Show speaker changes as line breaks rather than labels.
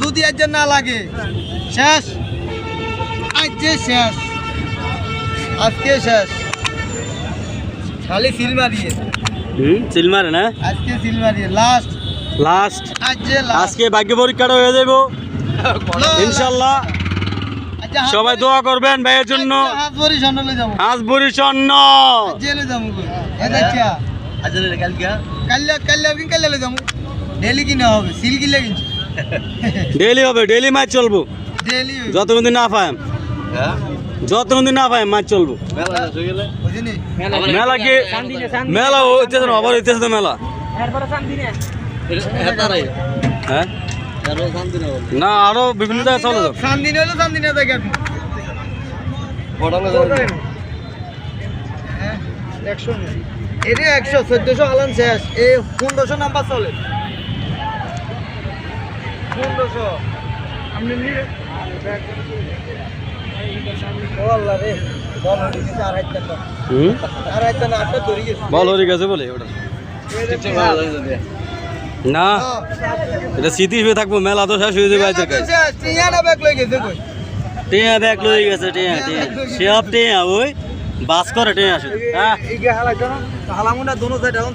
যদি আজ না লাগে শেষ, আজ শেষ, আজকে শেষ। খালি সিল মারিয়ে
সিল মারে না,
আজকে সিল মারিয়ে লাস্ট
লাস্ট।
লাস্ট
আজকে ভাগ্য পরীক্ষাটা হয়ে যাব ইনশাল্লাহ। সবাই দোয়া করবেন ভাইয়ের জন্য।
হাজবরি স্বর্ণ লই যাবো,
হাজবরি স্বর্ণ
জেলে যাবো কই এটা কি আজলে কালকে কাল্লা লই যাবো। ডেলি কিনা হবে, সিল কিনলে কিনছি
ডেইলি হবে, ডেইলি মাছ চলবো
ডেলি
যতক্ষণ না পাই, যতক্ষণ না পাই মাছ চলবো।
বুঝিনি
মেলা কি মেলা হইতেছে না, আবার হইতেছে তো মেলা। হ্যাঁ না, আরো বিভিন্ন জায়গায় চলে যাও।
সান্দিনে হলো সান্দিনে থাকে আপনি 100 এরে 100 1400 আলান শেষ। এই 1500 নাম্বার চলে 1500 আপনি নিয়ে ও আল্লাহ রে বল হয়ে গেছে আর হাইতে না, আর হাইতে না, আটটা ধরে গেছে
বল হয়ে গেছে বলে ওটা না, এটা স্মৃতি হয়ে থাকবো। মেলা তো শেষ হয়ে যাবে আজকের কাছে।
টিয়া না ব্যাগ লই গেছে কই,
টিয়া ব্যাগ লয়ে গেছে, টিয়া টিয়া সব টিয়া ওই বাস করে টিয়া আসে।
এই হালাইতো না হালামুনা দোনো সাইড এখন